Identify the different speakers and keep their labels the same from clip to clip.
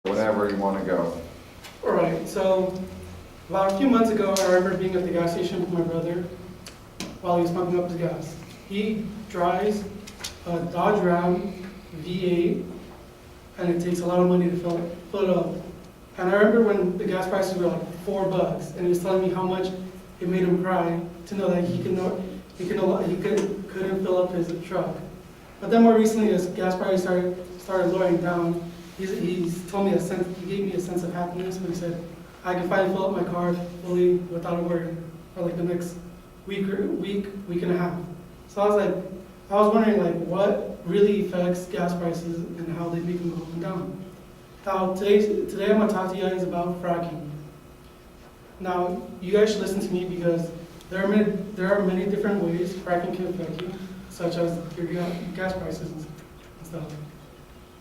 Speaker 1: whenever you want to go.
Speaker 2: All right, so about a few months ago, I remember being at the gas station with my brother while he was pumping up his gas. He drives a Dodge Ram V8, and it takes a lot of money to fill it up. And I remember when the gas prices were like $4, and he was telling me how much it made him cry to know that he couldn't fill up his truck. But then more recently, as gas prices started lowering down, he's told me he gave me a sense of happiness when he said, I can finally fill up my car fully without a worry for like the next week and a half. So I was wondering like what really affects gas prices and how they make them go up and down. Now today I'm gonna talk to you guys about fracking. Now you guys should listen to me because there are many different ways fracking can affect you, such as your gas prices and stuff.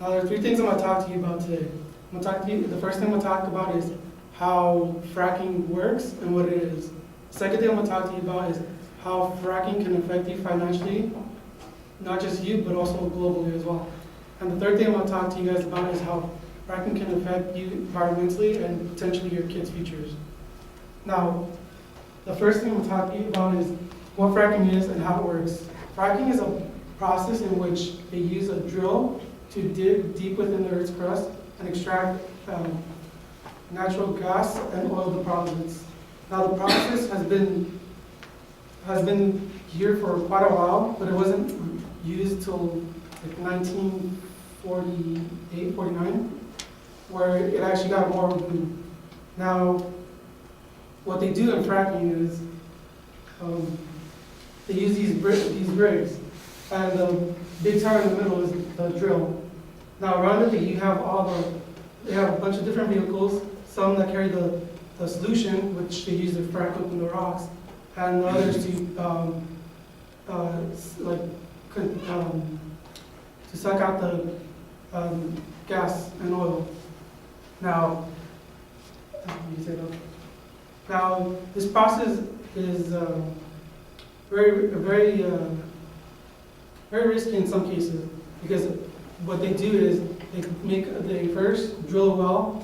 Speaker 2: Now there are three things I'm gonna talk to you about today. The first thing I'm gonna talk about is how fracking works and what it is. The second thing I'm gonna talk to you about is how fracking can affect you financially, not just you, but also globally as well. And the third thing I'm gonna talk to you guys about is how fracking can affect you environmentally and potentially your kids' futures. Now, the first thing I'm gonna talk to you about is what fracking is and how it works. Fracking is a process in which they use a drill to dig deep within the Earth's crust and extract natural gas and oil deposits. Now the process has been here for quite a while, but it wasn't used till like 1948, 49, where it actually got more boom. Now, what they do in fracking is they use these rigs, and the big tower in the middle is the drill. Now around it, they have a bunch of different vehicles, some that carry the solution, which they use to frack open the rocks, and the others to suck out the gas and oil. Now, this process is very risky in some cases, because what they do is they first drill a well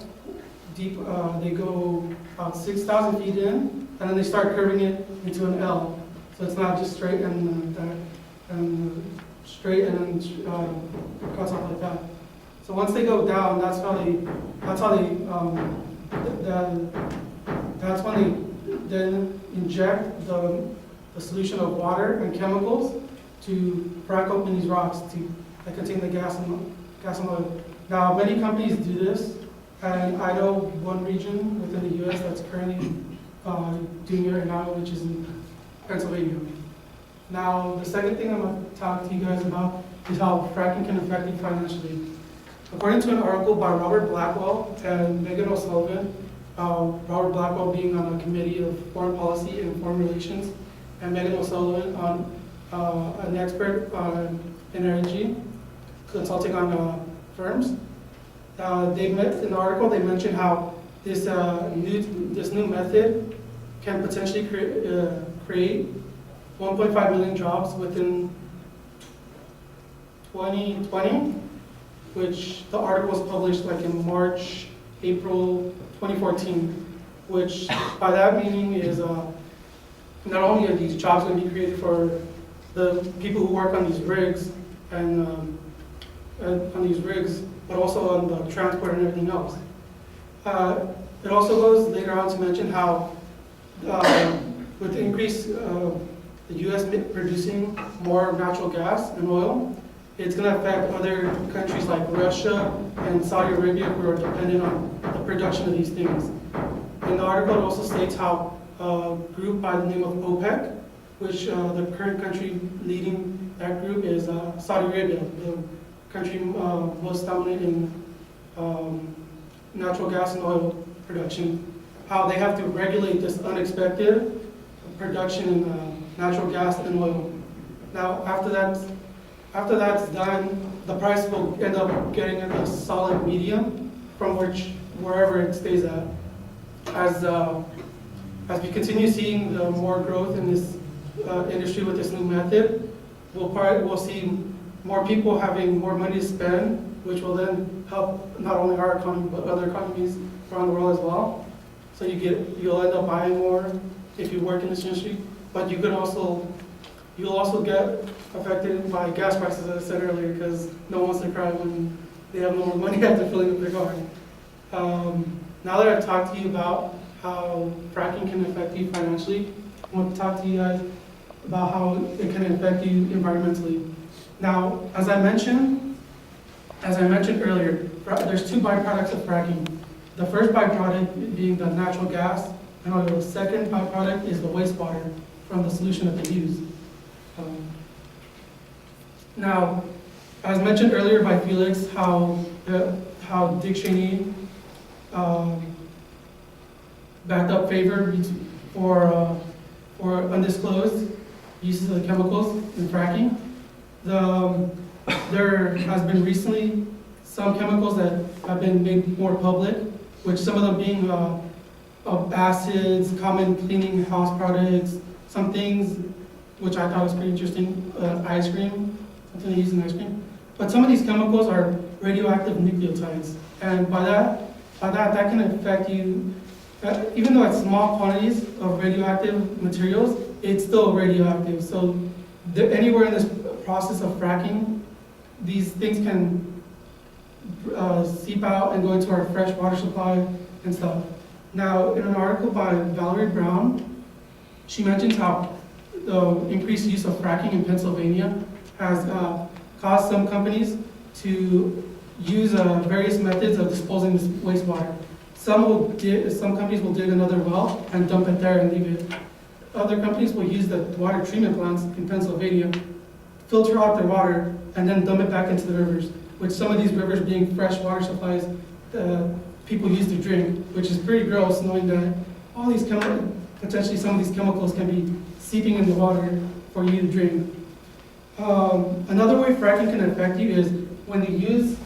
Speaker 2: deep. They go about 6,000 feet in, and then they start curving it into an L, so it's not just straight and straight and then cuts off like that. So once they go down, that's when they then inject the solution of water and chemicals to frack open these rocks that contain the gas and oil. Now, many companies do this, and I know one region within the U.S. that's currently doing it right now, which is in Pennsylvania. Now, the second thing I'm going to talk to you guys about is how fracking can affect you financially. According to an article by Robert Blackwell and Megan O'Sullivan, Robert Blackwell being on a committee of foreign policy and foreign relations, and Megan O'Sullivan on an expert in energy, consulting on firms. In the article, they mentioned how this new method can potentially create 1.5 million jobs within 2020, which the article was published like in March, April 2014, which by that meaning is not only are these jobs going to be created for the people who work on these rigs but also on the transport and everything else. It also goes later on to mention how with the increase of the U.S. producing more natural gas and oil, it's going to affect other countries like Russia and Saudi Arabia who are dependent on the production of these things. In the article, it also states how a group by the name of OPEC, which the current country leading that group is Saudi Arabia, the country most dominant in natural gas and oil production, how they have to regulate this unexpected production in natural gas and oil. Now, after that's done, the price will end up getting in a solid medium from wherever it stays at. As we continue seeing more growth in this industry with this new method, we'll see more people having more money to spend which will then help not only our economy, but other economies around the world as well. So you'll end up buying more if you work in this industry, but you'll also get affected by gas prices, as I said earlier, because no one wants to cry when they have no more money after filling up their car. Now that I've talked to you about how fracking can affect you financially, I want to talk to you guys about how it can affect you environmentally. Now, as I mentioned earlier, there's two byproducts of fracking. The first byproduct being the natural gas, and the second byproduct is the wastewater from the solution that they use. Now, as mentioned earlier by Felix, how Dick Cheney backed up favor for undisclosed uses of chemicals in fracking. There has been recently some chemicals that have been made more public, which some of them being acids, common cleaning house products, some things which I thought was pretty interesting, ice cream, something they use in ice cream. But some of these chemicals are radioactive nucleotides, and by that can affect you. Even though it's small quantities of radioactive materials, it's still radioactive. So anywhere in this process of fracking, these things can seep out and go into our fresh water supply and stuff. Now, in an article by Valerie Brown, she mentions how the increased use of fracking in Pennsylvania has caused some companies to use various methods of disposing this wastewater. Some companies will dig another well and dump it there and leave it. Other companies will use the water treatment plants in Pennsylvania, filter out their water, and then dump it back into the rivers, which some of these rivers being fresh water supplies people use to drink, which is pretty gross knowing that all these potentially some of these chemicals can be seeping in the water for you to drink. Another way fracking can affect you is when you use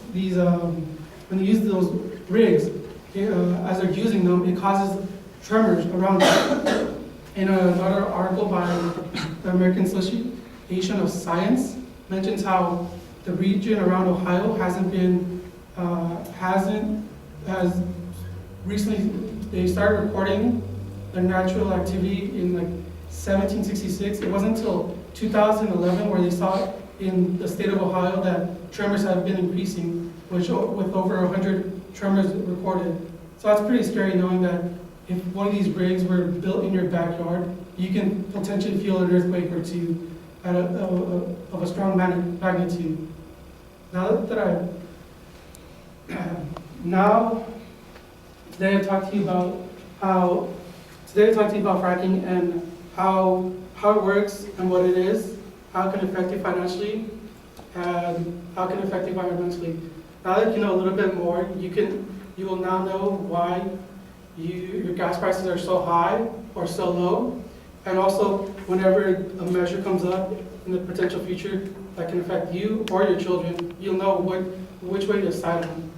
Speaker 2: those rigs, as they're using them, it causes tremors around them. In another article by the American Association of Science, mentions how the region around Ohio has recently, they started recording the natural activity in like 1766. It wasn't until 2011 where they saw in the state of Ohio that tremors have been increasing, with over 100 tremors recorded. So that's pretty scary knowing that if one of these rigs were built in your backyard, you can potentially feel an earthquake or two of a strong magnitude. Today I talked to you about fracking and how it works and what it is, how it can affect you financially, and how it can affect you environmentally. Now that you know a little bit more, you will now know why your gas prices are so high or so low, and also whenever a measure comes up in the potential future that can affect you or your children, you'll know which way to side on.